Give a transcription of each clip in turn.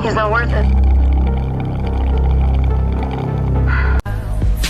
He's not worth it.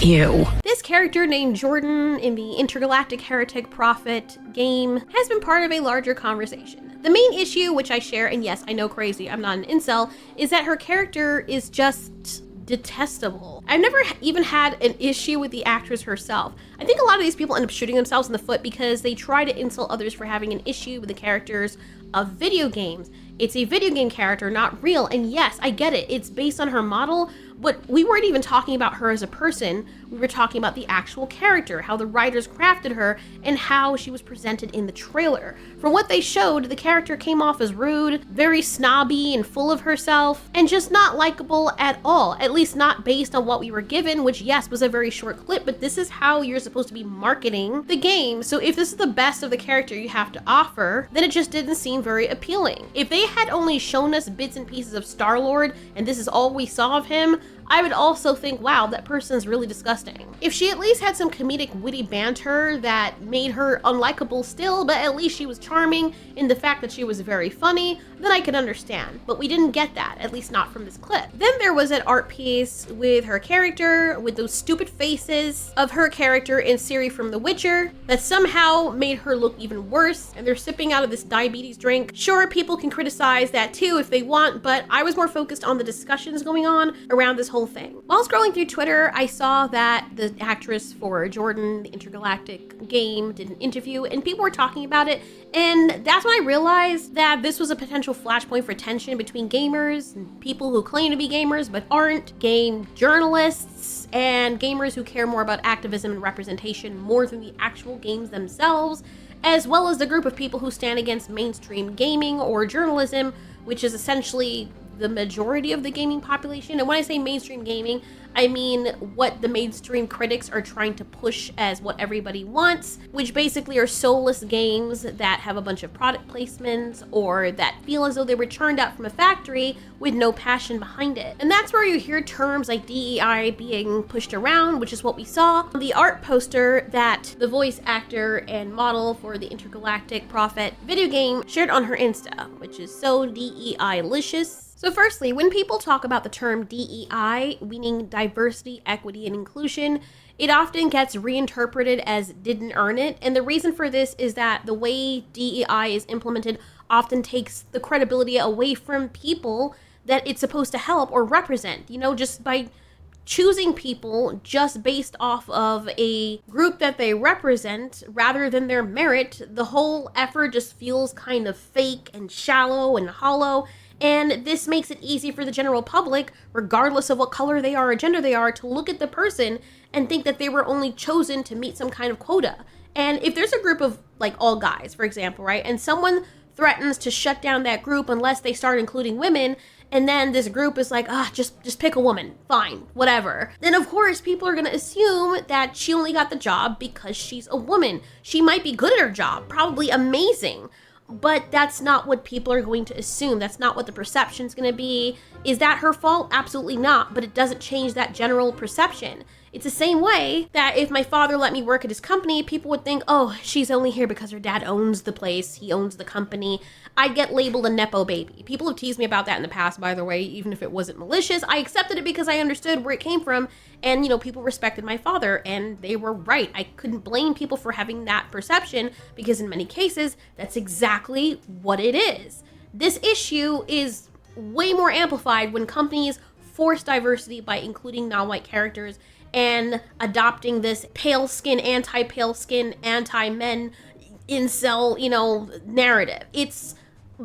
Ew. This character named Jordan in the Intergalactic Heretic Prophet game has been part of a larger conversation. The main issue, which I share, and yes, I know crazy, I'm not an incel, is that her character is just detestable. I've never even had an issue with the actress herself. I think a lot of these people end up shooting themselves in the foot because they try to insult others for having an issue with the characters of video games. It's a video game character, not real. And yes, I get it. It's based on her model, but we weren't even talking about her as a person. We were talking about the actual character, how the writers crafted her, and how she was presented in the trailer. From what they showed, the character came off as rude, very snobby and full of herself, and just not likable at all. At least not based on what we were given, which yes, was a very short clip, but this is how you're supposed to be marketing the game. So if this is the best of the character you have to offer, then it just didn't seem very appealing. If they had only shown us bits and pieces of Star-Lord, and this is all we saw of him, I would also think, wow, that person's really disgusting. If she at least had some comedic witty banter that made her unlikable still, but at least she was charming in the fact that she was very funny, then I could understand. But we didn't get that, at least not from this clip. Then there was an art piece with her character, with those stupid faces of her character in Ciri from The Witcher, that somehow made her look even worse, and they're sipping out of this diabetes drink. Sure, people can criticize that too if they want, but I was more focused on the discussions going on around this whole thing. While scrolling through Twitter, I saw that the actress for Jordan, the Intergalactic game, did an interview and people were talking about it, and that's when I realized that this was a potential flashpoint for tension between gamers and people who claim to be gamers but aren't, game journalists, and gamers who care more about activism and representation more than the actual games themselves, as well as the group of people who stand against mainstream gaming or journalism, which is essentially the majority of the gaming population. And when I say mainstream gaming, I mean what the mainstream critics are trying to push as what everybody wants, which basically are soulless games that have a bunch of product placements or that feel as though they were churned out from a factory with no passion behind it. And that's where you hear terms like DEI being pushed around, which is what we saw. The art poster that the voice actor and model for the Intergalactic Prophet video game shared on her Insta, which is so DEI-licious. So firstly, when people talk about the term DEI, meaning diversity, equity, and inclusion, it often gets reinterpreted as didn't earn it. And the reason for this is that the way DEI is implemented often takes the credibility away from people that it's supposed to help or represent. You know, just by choosing people just based off of a group that they represent rather than their merit, the whole effort just feels kind of fake and shallow and hollow. And this makes it easy for the general public, regardless of what color they are or gender they are, to look at the person and think that they were only chosen to meet some kind of quota. And if there's a group of, like, all guys, for example, right, and someone threatens to shut down that group unless they start including women, and then this group is like, just pick a woman, fine, whatever, then of course people are gonna assume that she only got the job because she's a woman. She might be good at her job, probably amazing, but that's not what people are going to assume. That's not what the perception's gonna be. Is that her fault? Absolutely not, but it doesn't change that general perception. It's the same way that if my father let me work at his company, people would think, oh, she's only here because her dad owns the place, he owns the company. I'd get labeled a Nepo baby. People have teased me about that in the past, by the way, even if it wasn't malicious. I accepted it because I understood where it came from, and, you know, people respected my father, and they were right. I couldn't blame people for having that perception, because in many cases, that's exactly what it is. This issue is way more amplified when companies force diversity by including non-white characters and adopting this pale skin, anti-pale skin, anti-men, incel, you know, narrative. It's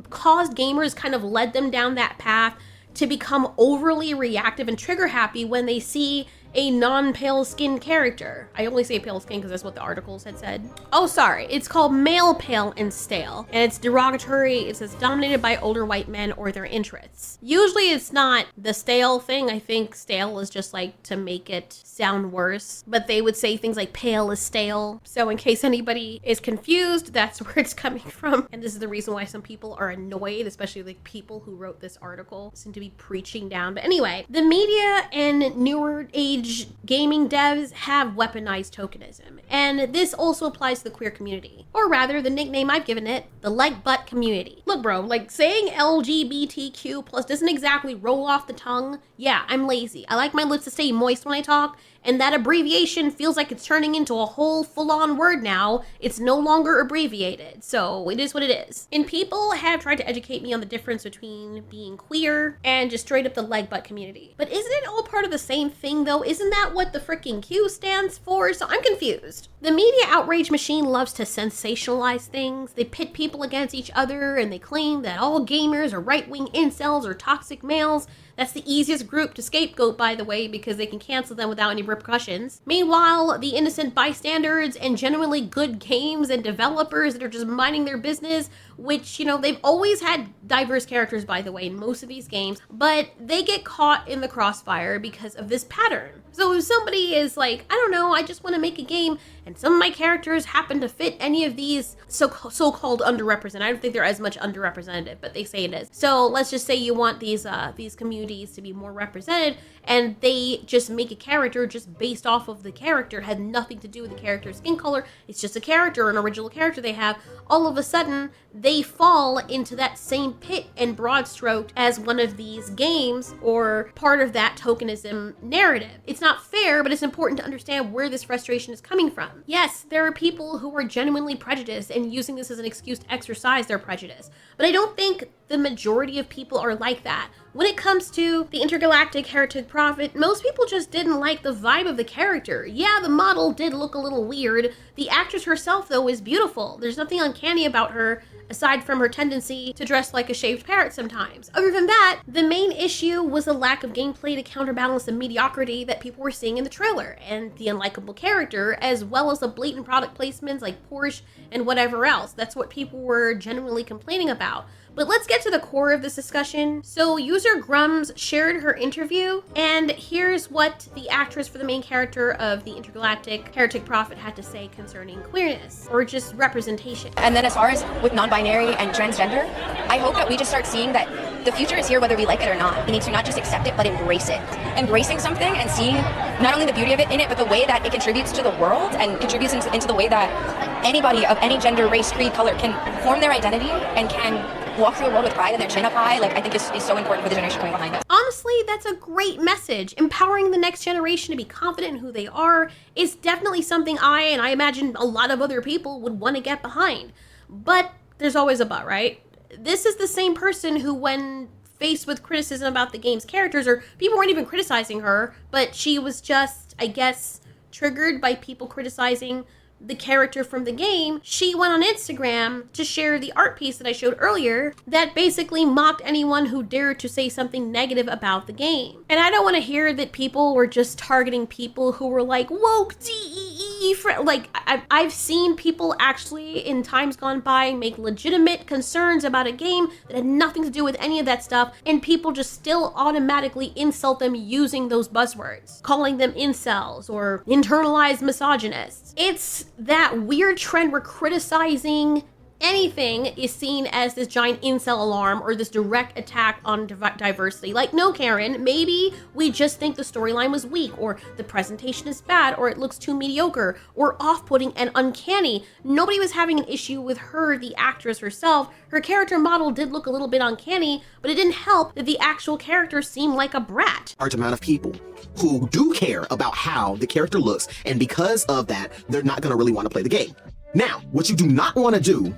caused gamers, kind of led them down that path to become overly reactive and trigger happy when they see a non-pale skin character. I only say pale skin because that's what the articles had said. Oh, sorry. It's called male, pale, and stale. And it's derogatory. It says dominated by older white men or their interests. Usually it's not the stale thing. I think stale is just like to make it sound worse. But they would say things like pale is stale. So in case anybody is confused, that's where it's coming from. And this is the reason why some people are annoyed, especially like people who wrote this article seem to be preaching down. But anyway, the media and newer age average gaming devs have weaponized tokenism, and this also applies to the queer community. Or rather, the nickname I've given it, the leg butt community. Look bro, like saying LGBTQ plus doesn't exactly roll off the tongue. Yeah, I'm lazy. I like my lips to stay moist when I talk, and that abbreviation feels like it's turning into a whole full-on word now. It's no longer abbreviated, so it is what it is. And people have tried to educate me on the difference between being queer and just straight up the leg butt community. But isn't it all part of the same thing though? Isn't that what the freaking Q stands for? So I'm confused. The media outrage machine loves to sensationalize things. They pit people against each other and they claim that all gamers are right-wing incels or toxic males. That's the easiest group to scapegoat, by the way, because they can cancel them without any repercussions. Meanwhile, the innocent bystanders and genuinely good games and developers that are just minding their business, which, you know, they've always had diverse characters, by the way, in most of these games, but they get caught in the crossfire because of this pattern. So if somebody is like, I don't know, I just want to make a game, and some of my characters happen to fit any of these so-called underrepresented. I don't think they're as much underrepresented, but they say it is. So let's just say you want these communities to be more represented, and they just make a character just based off of the character, had nothing to do with the character's skin color. It's just a character, an original character they have. All of a sudden, they fall into that same pit and broad stroked as one of these games or part of that tokenism narrative. It's not fair, but it's important to understand where this frustration is coming from. Yes, there are people who are genuinely prejudiced and using this as an excuse to exercise their prejudice, but I don't think the majority of people are like that. When it comes to the Intergalactic Heretic Prophet, most people just didn't like the vibe of the character. Yeah, the model did look a little weird. The actress herself, though, is beautiful. There's nothing uncanny about her, aside from her tendency to dress like a shaved parrot sometimes. Other than that, the main issue was a lack of gameplay to counterbalance the mediocrity that people were seeing in the trailer, and the unlikable character, as well as the blatant product placements like Porsche and whatever else. That's what people were genuinely complaining about. But let's get to the core of this discussion. So user Grums shared her interview, and here's what the actress for the main character of the Intergalactic Heretic Prophet had to say concerning queerness, or just representation. And then as far as with non-binary and transgender, I hope that we just start seeing that the future is here whether we like it or not. We need to not just accept it, but embrace it. Embracing something and seeing not only the beauty of it in it, but the way that it contributes to the world and contributes into the way that anybody of any gender, race, creed, color can form their identity and can walk through the world with pride and their chin up high, like I think is so important for the generation coming behind us. Honestly, that's a great message. Empowering the next generation to be confident in who they are is definitely something I imagine a lot of other people would want to get behind. But there's always a but, right? This is the same person who, when faced with criticism about the game's characters, or people weren't even criticizing her, but she was just, I guess, triggered by people criticizing the character from the game, she went on Instagram to share the art piece that I showed earlier that basically mocked anyone who dared to say something negative about the game. And I don't want to hear that people were just targeting people who were like, woke DEE, like I've seen people actually in times gone by make legitimate concerns about a game that had nothing to do with any of that stuff, and people just still automatically insult them using those buzzwords, calling them incels or internalized misogynists. It's that weird trend where criticizing anything is seen as this giant incel alarm or this direct attack on diversity. Like, no, Karen, maybe we just think the storyline was weak, or the presentation is bad, or it looks too mediocre, or off-putting and uncanny. Nobody was having an issue with her, the actress herself. Her character model did look a little bit uncanny, but it didn't help that the actual character seemed like a brat. Large amount of people who do care about how the character looks, and because of that, they're not going to really want to play the game. Now, what you do not want to do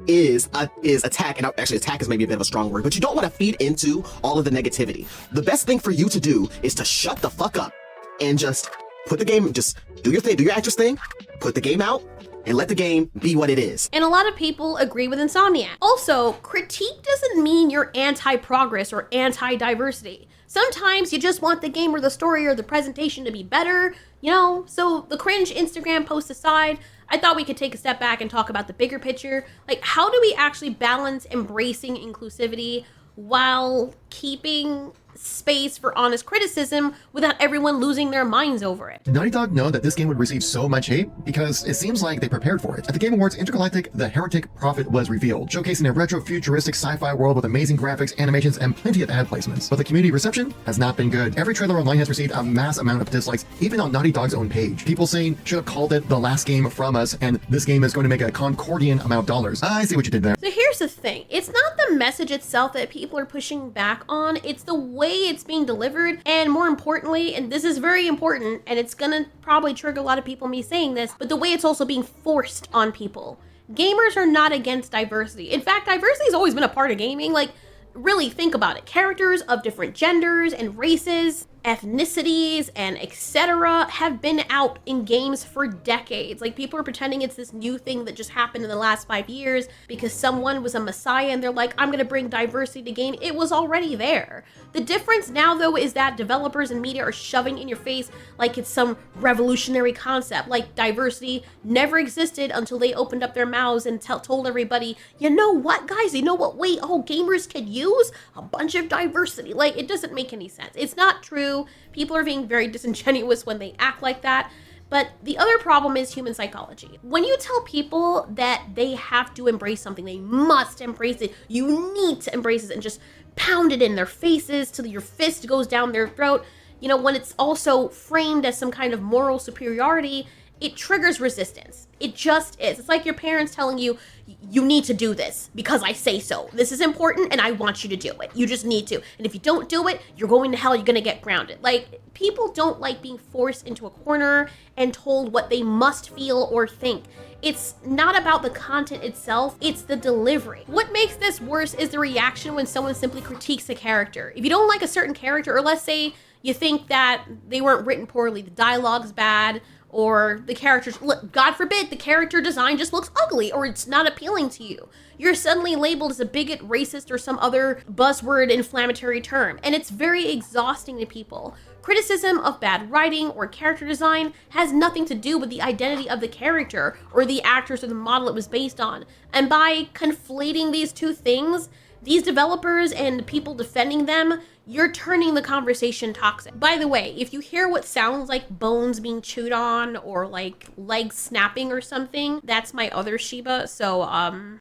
is attack, and actually attack is maybe a bit of a strong word, but you don't want to feed into all of the negativity. The best thing for you to do is to shut the fuck up and just put the game, just do your thing, do your actress thing, put the game out, and let the game be what it is. And a lot of people agree with Insomniac. Also, critique doesn't mean you're anti-progress or anti-diversity. Sometimes you just want the game or the story or the presentation to be better, you know? So the cringe Instagram post aside, I thought we could take a step back and talk about the bigger picture. Like, how do we actually balance embracing inclusivity while keeping space for honest criticism without everyone losing their minds over it. Did Naughty Dog know that this game would receive so much hate? Because it seems like they prepared for it. At the Game Awards, Intergalactic the Heretic Prophet was revealed, showcasing a retro-futuristic sci-fi world with amazing graphics, animations, and plenty of ad placements. But the community reception has not been good. Every trailer online has received a mass amount of dislikes, even on Naughty Dog's own page. People saying, should have called it the last game from us, and this game is going to make a Concordian amount of dollars. I see what you did there. So here's the thing. It's not the message itself that people are pushing back on. It's the way it's being delivered. And more importantly, and this is very important, and it's gonna probably trigger a lot of people me saying this, but the way it's also being forced on people. Gamers are not against diversity. In fact, diversity has always been a part of gaming. Like, really think about it. Characters of different genders and races, ethnicities, and etc. have been out in games for decades. Like, people are pretending it's this new thing that just happened in the last 5 years because someone was a messiah and they're like, I'm gonna bring diversity to game. It was already there. The difference now, though, is that developers and media are shoving in your face like it's some revolutionary concept. Like, diversity never existed until they opened up their mouths and told everybody, you know what, guys, you know what way all gamers could use? A bunch of diversity. Like, it doesn't make any sense. It's not true. People are being very disingenuous when they act like that. But the other problem is human psychology. When you tell people that they have to embrace something, they must embrace it, you need to embrace it, and just pound it in their faces till your fist goes down their throat, you know, when it's also framed as some kind of moral superiority, it triggers resistance. It just is. It's like your parents telling you, you need to do this because I say so. This is important and I want you to do it. You just need to. And if you don't do it, you're going to hell, you're going to get grounded. Like, people don't like being forced into a corner and told what they must feel or think. It's not about the content itself, it's the delivery. What makes this worse is the reaction when someone simply critiques a character. If you don't like a certain character, or let's say you think that they weren't written poorly, the dialogue's bad, or the characters, God forbid, the character design just looks ugly or it's not appealing to you. You're suddenly labeled as a bigot, racist, or some other buzzword inflammatory term, and it's very exhausting to people. Criticism of bad writing or character design has nothing to do with the identity of the character or the actors or the model it was based on. And by conflating these two things, these developers and people defending them, you're turning the conversation toxic. By the way, if you hear what sounds like bones being chewed on or like legs snapping or something, that's my other Shiba. So,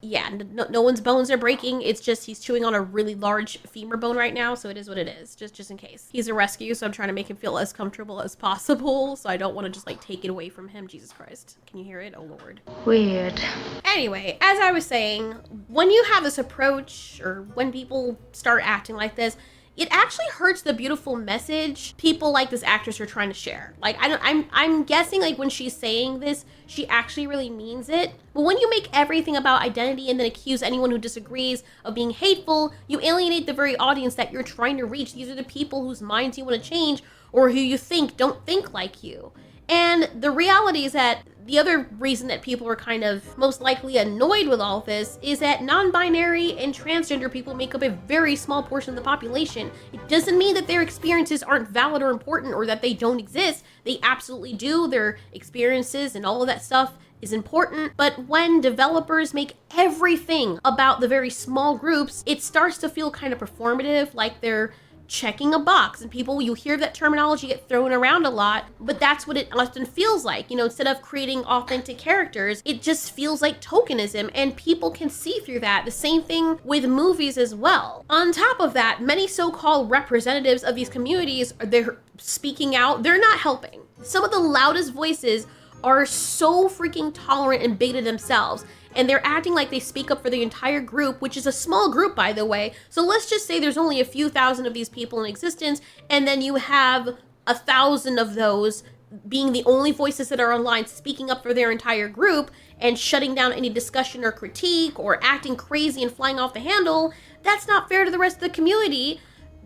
yeah, no one's bones are breaking. It's just he's chewing on a really large femur bone right now, so it is what it is, just in case. He's a rescue, so I'm trying to make him feel as comfortable as possible, so I don't want to just like take it away from him. Jesus Christ. Can you hear it? Oh, Lord. Weird. Anyway, as I was saying, when you have this approach or when people start acting like this, it actually hurts the beautiful message people like this actress are trying to share. Like, I'm guessing like when she's saying this, she actually really means it. But when you make everything about identity and then accuse anyone who disagrees of being hateful, you alienate the very audience that you're trying to reach. These are the people whose minds you want to change or who you think don't think like you. And the reality is that the other reason that people are kind of most likely annoyed with all this is that non-binary and transgender people make up a very small portion of the population. It doesn't mean that their experiences aren't valid or important or that they don't exist. They absolutely do. Their experiences and all of that stuff is important. But when developers make everything about the very small groups, it starts to feel kind of performative, like they're checking a box, and people, you hear that terminology get thrown around a lot, but that's what it often feels like. You know, instead of creating authentic characters, it just feels like tokenism, and people can see through that. The same thing with movies as well. On top of that, many so-called representatives of these communities, they're speaking out, they're not helping. Some of the loudest voices are so freaking tolerant and bigoted themselves, and they're acting like they speak up for the entire group, which is a small group, by the way. So let's just say there's only a few thousand of these people in existence, and then you have 1,000 of those being the only voices that are online speaking up for their entire group and shutting down any discussion or critique or acting crazy and flying off the handle. That's not fair to the rest of the community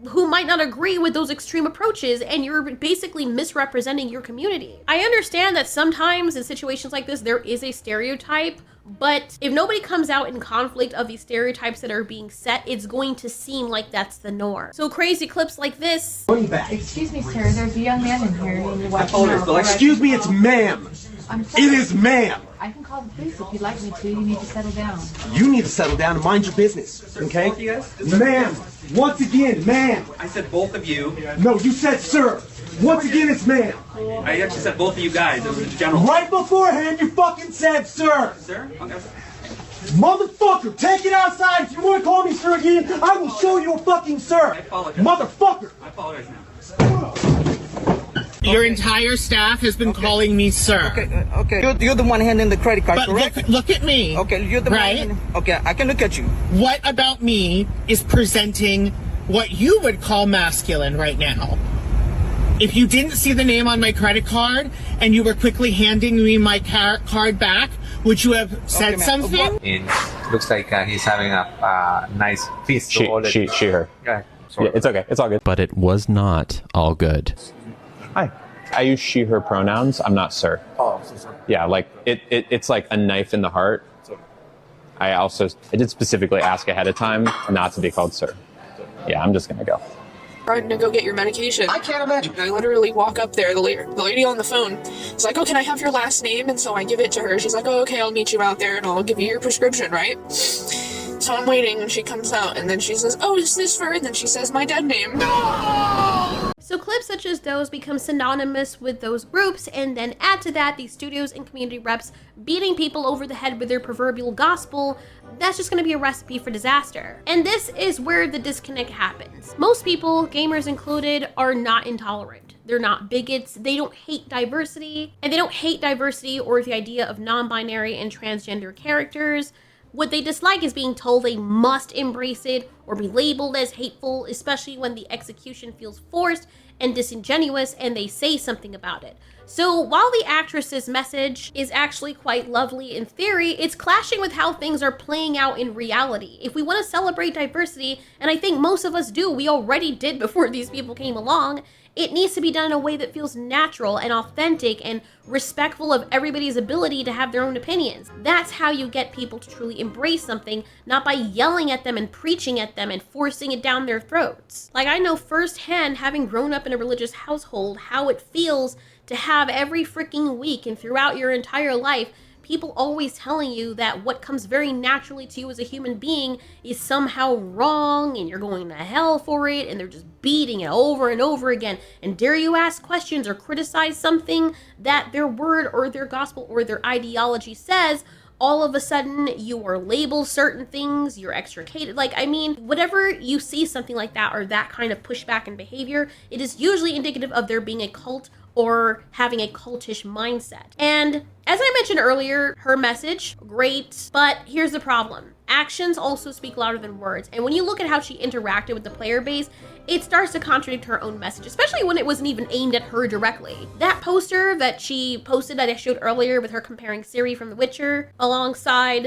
who might not agree with those extreme approaches, and you're basically misrepresenting your community. I understand that sometimes in situations like this, there is a stereotype, but if nobody comes out in conflict of these stereotypes that are being set, it's going to seem like that's the norm. So crazy clips like this. Going back. Excuse me, sir, there's a young man in here. I apologize, but excuse me, it's ma'am. I'm sorry. It is ma'am. I can call the police if you'd like me to. You need to settle down. You need to settle down and mind your business, okay? Both of you guys? Ma'am, once again, ma'am. I said both of you. No, you said sir. Once again, it's ma'am. I actually said both of you guys. It was in general. Right beforehand, you fucking said sir. Sir? Okay. Motherfucker, take it outside. If you want to call me sir again, I will show you a fucking sir. I apologize. Motherfucker. I apologize now. Your entire staff has been calling me sir. Okay. You're the one handing the credit card, But correct? look at me. Okay, you're the right? one. Okay, I can look at you. What about me is presenting what you would call masculine right now? If you didn't see the name on my credit card and you were quickly handing me my card back, would you have said something? It looks like he's having a nice feast. She, her. Okay. Yeah, it's okay. It's all good. But it was not all good. Hi. I use she, her pronouns. I'm not sir. Oh, so sorry. Yeah, like it's like a knife in the heart. I did specifically ask ahead of time not to be called sir. Yeah, I'm just gonna go. Trying to go get your medication. I can't imagine. I literally walk up there, the lady on the phone is like, oh, can I have your last name? And so I give it to her. She's like, oh, okay, I'll meet you out there and I'll give you your prescription, right? So I'm waiting and she comes out and then she says, oh, is this for? And then she says my dead name. No! So clips such as those become synonymous with those groups, and then add to that these studios and community reps beating people over the head with their proverbial gospel. That's just going to be a recipe for disaster. And this is where the disconnect happens. Most people, gamers included, are not intolerant. They're not bigots. They don't hate diversity. And they don't hate diversity or the idea of non-binary and transgender characters. What they dislike is being told they must embrace it or be labeled as hateful, especially when the execution feels forced and disingenuous and they say something about it. So while the actress's message is actually quite lovely in theory, it's clashing with how things are playing out in reality. If we want to celebrate diversity, and I think most of us do, we already did before these people came along, it needs to be done in a way that feels natural and authentic and respectful of everybody's ability to have their own opinions. That's how you get people to truly embrace something, not by yelling at them and preaching at them and forcing it down their throats. Like, I know firsthand, having grown up in a religious household, how it feels to have every freaking week and throughout your entire life people always telling you that what comes very naturally to you as a human being is somehow wrong and you're going to hell for it, and they're just beating it over and over again. And dare you ask questions or criticize something that their word or their gospel or their ideology says, all of a sudden you are labeled certain things, you're extricated. Like, I mean, whatever you see something like that or that kind of pushback and behavior, it is usually indicative of there being a cult or having a cultish mindset. And as I mentioned earlier, her message, great, but here's the problem. Actions also speak louder than words. And when you look at how she interacted with the player base, it starts to contradict her own message, especially when it wasn't even aimed at her directly. That poster that she posted that I showed earlier with her comparing Ciri from The Witcher alongside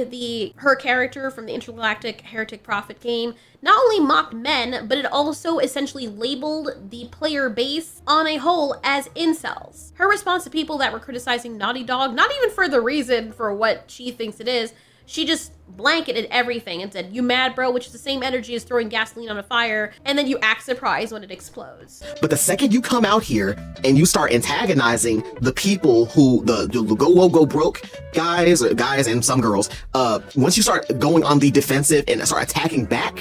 her character from the Intergalactic Heretic Prophet game not only mocked men, but it also essentially labeled the player base on a whole as incels. Her response to people that were criticizing Naughty Dog, not even for the reason for what she thinks it is, she just blanketed everything and said, "You mad, bro?" which is the same energy as throwing gasoline on a fire, and then you act surprised when it explodes. But the second you come out here and you start antagonizing the people who the go broke guys and some girls, once you start going on the defensive and start attacking back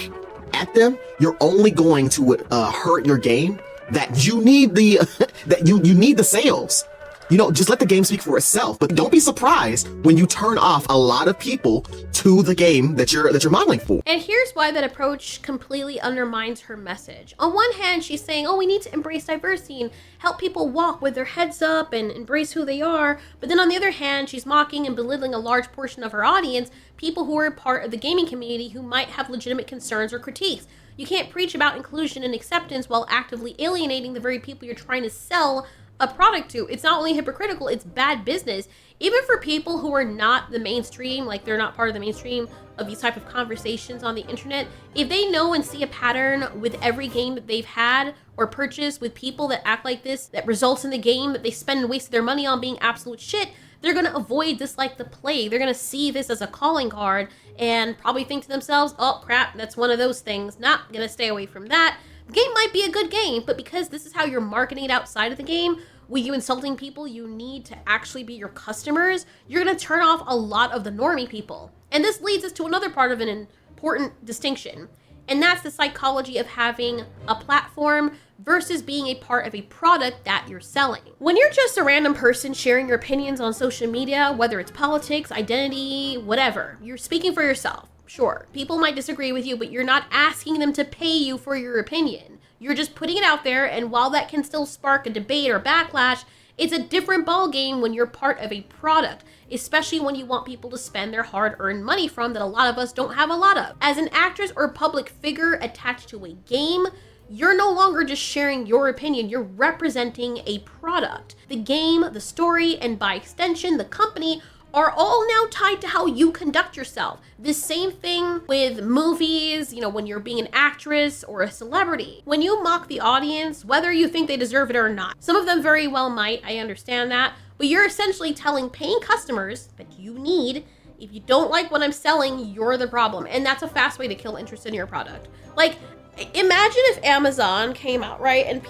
at them, you're only going to hurt your game. That you need the that you need the sales. You know, just let the game speak for itself, but don't be surprised when you turn off a lot of people to the game that you're modeling for. And here's why that approach completely undermines her message. On one hand, she's saying, oh, we need to embrace diversity and help people walk with their heads up and embrace who they are. But then on the other hand, she's mocking and belittling a large portion of her audience, people who are part of the gaming community who might have legitimate concerns or critiques. You can't preach about inclusion and acceptance while actively alienating the very people you're trying to sell a product to. It's not only hypocritical, it's bad business. Even for people who are not the mainstream, like they're not part of the mainstream of these type of conversations on the internet, if they know and see a pattern with every game that they've had or purchased with people that act like this, that results in the game that they spend and waste their money on being absolute shit, they're going to avoid this like the plague. They're going to see this as a calling card and probably think to themselves, oh crap, that's one of those things, not going to stay away from that. The game might be a good game, but because this is how you're marketing it outside of the game, with you insulting people you need to actually be your customers, you're going to turn off a lot of the normie people. And this leads us to another part of an important distinction, and that's the psychology of having a platform versus being a part of a product that you're selling. When you're just a random person sharing your opinions on social media, whether it's politics, identity, whatever, you're speaking for yourself. Sure, people might disagree with you, but you're not asking them to pay you for your opinion. You're just putting it out there, and while that can still spark a debate or backlash, it's a different ballgame when you're part of a product, especially when you want people to spend their hard-earned money from that a lot of us don't have a lot of. As an actress or public figure attached to a game, you're no longer just sharing your opinion, you're representing a product. The game, the story, and by extension, the company are all now tied to how you conduct yourself. The same thing with movies, when you're being an actress or a celebrity. When you mock the audience, whether you think they deserve it or not, some of them very well might, I understand that, but you're essentially telling paying customers that you need, if you don't like what I'm selling, you're the problem. And that's a fast way to kill interest in your product. Like, imagine if Amazon came out, right? And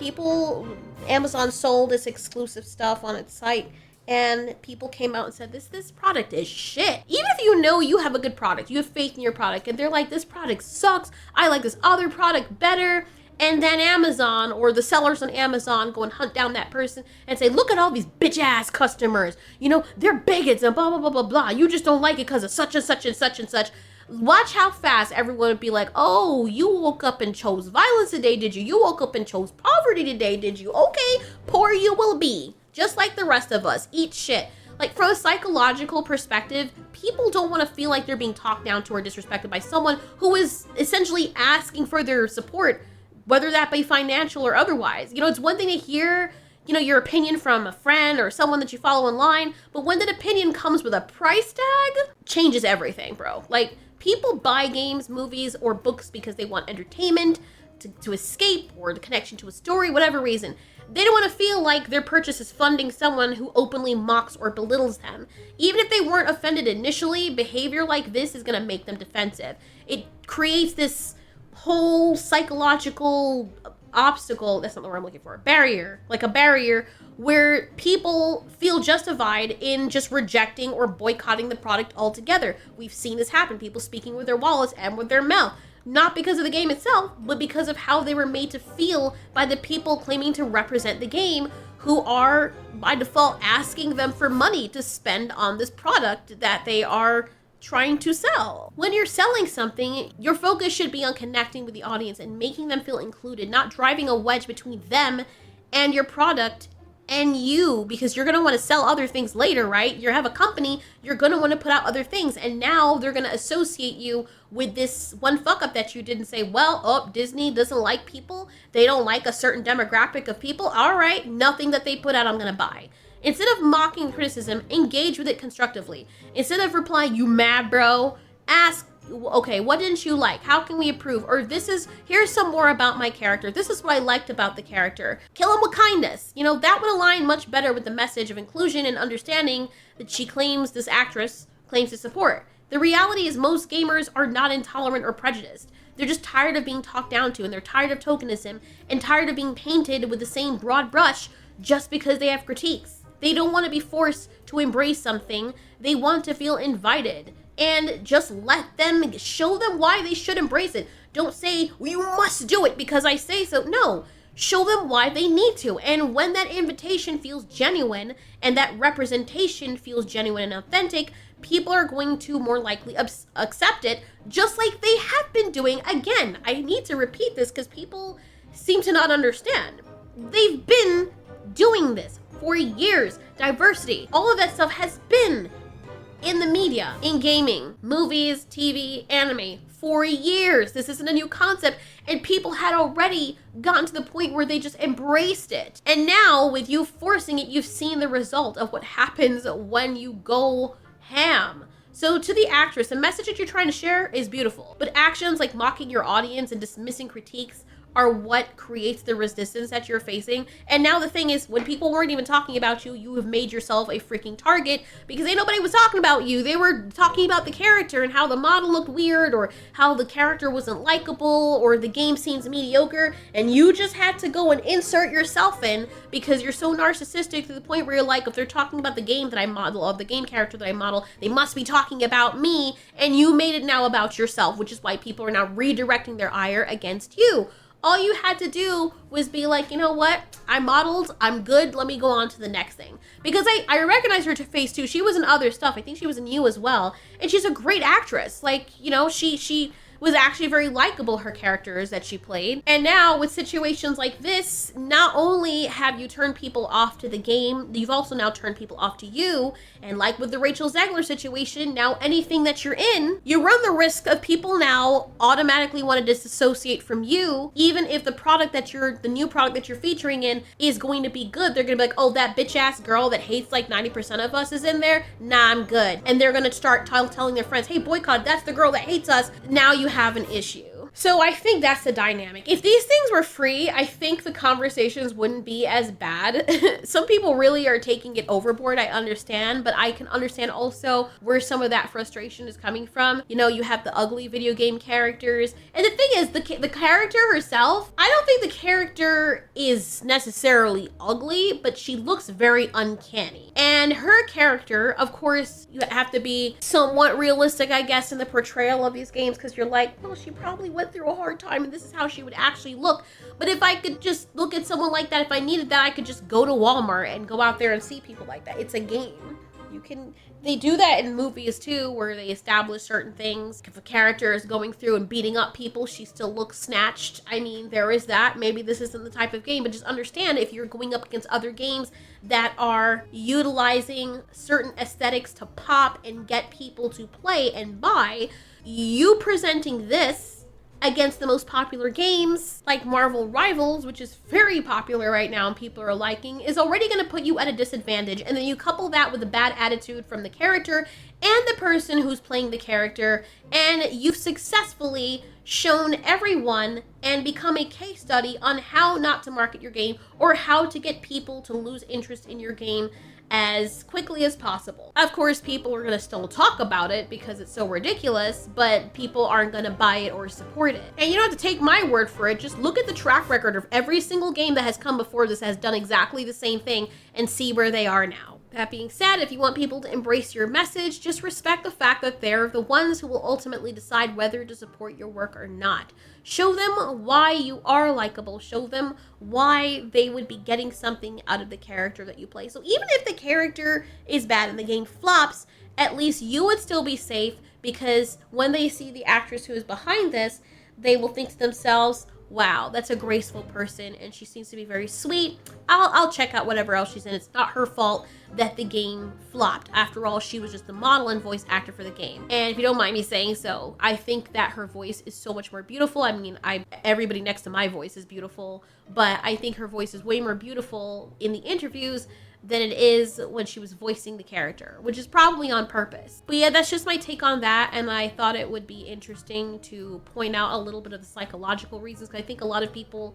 Amazon sold this exclusive stuff on its site, and people came out and said, this product is shit. Even if you know you have a good product, you have faith in your product, and they're like, this product sucks, I like this other product better, and then Amazon or the sellers on Amazon go and hunt down that person and say, look at all these bitch-ass customers, they're bigots and blah, blah, blah, blah, blah, you just don't like it because of such and such and such and such. Watch how fast everyone would be like, oh, you woke up and chose violence today, did you? You woke up and chose poverty today, did you? Okay, poor you will be. Just like the rest of us, eat shit. Like, from a psychological perspective, people don't want to feel like they're being talked down to or disrespected by someone who is essentially asking for their support, whether that be financial or otherwise. It's one thing to hear, your opinion from a friend or someone that you follow online, but when that opinion comes with a price tag, changes everything, bro. Like, people buy games, movies, or books because they want entertainment, to escape, or the connection to a story, whatever reason. They don't want to feel like their purchase is funding someone who openly mocks or belittles them. Even if they weren't offended initially, behavior like this is going to make them defensive. It creates this whole psychological obstacle, that's not the word I'm looking for, barrier where people feel justified in just rejecting or boycotting the product altogether. We've seen this happen, people speaking with their wallets and with their mouth. Not because of the game itself, but because of how they were made to feel by the people claiming to represent the game, who are, by default, asking them for money to spend on this product that they are trying to sell. When you're selling something, your focus should be on connecting with the audience and making them feel included, not driving a wedge between them and your product and you, because you're going to want to sell other things later, right? You have a company, you're going to want to put out other things, and now they're going to associate you with this one fuck up that you did and say, well, Disney doesn't like people, they don't like a certain demographic of people, all right, nothing that they put out I'm going to buy. Instead of mocking criticism, engage with it constructively. Instead of replying, you mad, bro, ask, okay, what didn't you like? How can we improve? Or here's some more about my character. This is what I liked about the character. Kill him with kindness. That would align much better with the message of inclusion and understanding that this actress claims to support. The reality is most gamers are not intolerant or prejudiced. They're just tired of being talked down to, and they're tired of tokenism and tired of being painted with the same broad brush just because they have critiques. They don't want to be forced to embrace something. They want to feel invited. And just show them why they should embrace it. Don't say, well, you must do it because I say so. No, show them why they need to. And when that invitation feels genuine and that representation feels genuine and authentic, people are going to more likely accept it, just like they have been doing. Again, I need to repeat this because people seem to not understand. They've been doing this for years. Diversity, all of that stuff has been in the media, in gaming, movies, TV, anime, for years. This isn't a new concept, and people had already gotten to the point where they just embraced it. And now, with you forcing it, you've seen the result of what happens when you go ham. So to the actress, the message that you're trying to share is beautiful, but actions like mocking your audience and dismissing critiques are what creates the resistance that you're facing. And now the thing is, when people weren't even talking about you, you have made yourself a freaking target because ain't nobody was talking about you. They were talking about the character and how the model looked weird or how the character wasn't likable or the game seems mediocre, and you just had to go and insert yourself in because you're so narcissistic to the point where you're like, if they're talking about the game that I model, of the game character that I model, they must be talking about me, and you made it now about yourself, which is why people are now redirecting their ire against you. All you had to do was be like, you know what? I modeled, I'm good, let me go on to the next thing. Because I recognize her face too. She was in other stuff. I think she was in You as well. And she's a great actress. Like, you know, she was actually very likable, her characters that she played. And now with situations like this, not only have you turned people off to the game, you've also now turned people off to you. And like with the Rachel Zegler situation, now anything that you're in, you run the risk of people now automatically want to disassociate from you, even if the new product that you're featuring in is going to be good. They're gonna be like, oh, that bitch ass girl that hates like 90% of us is in there. Nah, I'm good. And they're gonna start telling their friends, hey, boycott, that's the girl that hates us. Now you have an issue. So I think that's the dynamic. If these things were free, I think the conversations wouldn't be as bad. Some people really are taking it overboard, I understand, but I can understand also where some of that frustration is coming from. You know, you have the ugly video game characters. And the thing is, the character herself, I don't think the character is necessarily ugly, but she looks very uncanny. And her character, of course, you have to be somewhat realistic, I guess, in the portrayal of these games, because you're like, well, she probably went through a hard time and this is how she would actually look. But if I could just look at someone like that, if I needed that, I could just go to Walmart and go out there and see people like that. It's a game. They do that in movies too, where they establish certain things. If a character is going through and beating up people, she still looks snatched. I mean, there is that. Maybe this isn't the type of game, but just understand if you're going up against other games that are utilizing certain aesthetics to pop and get people to play and buy, you presenting this against the most popular games like Marvel Rivals, which is very popular right now and people are liking, is already going to put you at a disadvantage. And then you couple that with a bad attitude from the character and the person who's playing the character, and you've successfully shown everyone and become a case study on how not to market your game or how to get people to lose interest in your game as quickly as possible. Of course, people are going to still talk about it because it's so ridiculous, but people aren't going to buy it or support it. And you don't have to take my word for it. Just look at the track record of every single game that has come before this has done exactly the same thing and see where they are now. That being said, if you want people to embrace your message, just respect the fact that they're the ones who will ultimately decide whether to support your work or not. Show them why you are likable. Show them why they would be getting something out of the character that you play. So even if the character is bad and the game flops, at least you would still be safe, because when they see the actress who is behind this, they will think to themselves, wow, that's a graceful person and she seems to be very sweet. I'll check out whatever else she's in. It's not her fault that the game flopped. After all, she was just the model and voice actor for the game. And if you don't mind me saying so, I think that her voice is so much more beautiful. I mean, everybody next to my voice is beautiful, but I think her voice is way more beautiful in the interviews than it is when she was voicing the character, which is probably on purpose. But yeah, that's just my take on that, and I thought it would be interesting to point out a little bit of the psychological reasons, because I think a lot of people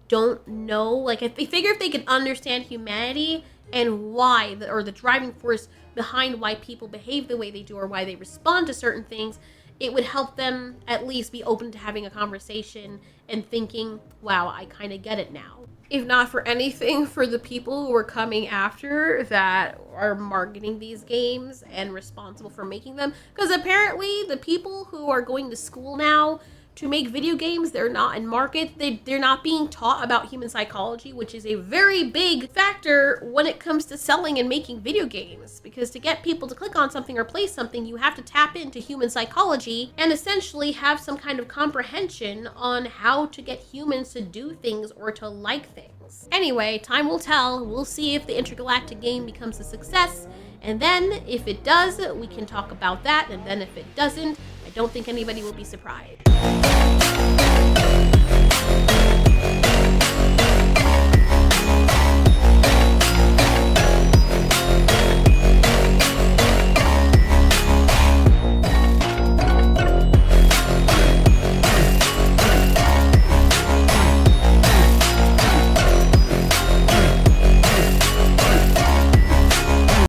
don't know, like, if they figure if they could understand humanity and why, or the driving force behind why people behave the way they do or why they respond to certain things, it would help them at least be open to having a conversation and thinking, wow, I kind of get it now. If not for anything, for the people who are coming after that are marketing these games and responsible for making them. Because apparently the people who are going to school now to make video games, they're not in market. They're not being taught about human psychology, which is a very big factor when it comes to selling and making video games. Because to get people to click on something or play something, you have to tap into human psychology and essentially have some kind of comprehension on how to get humans to do things or to like things. Anyway, time will tell. We'll see if the Intergalactic game becomes a success. And then if it does, we can talk about that. And then if it doesn't, I don't think anybody will be surprised.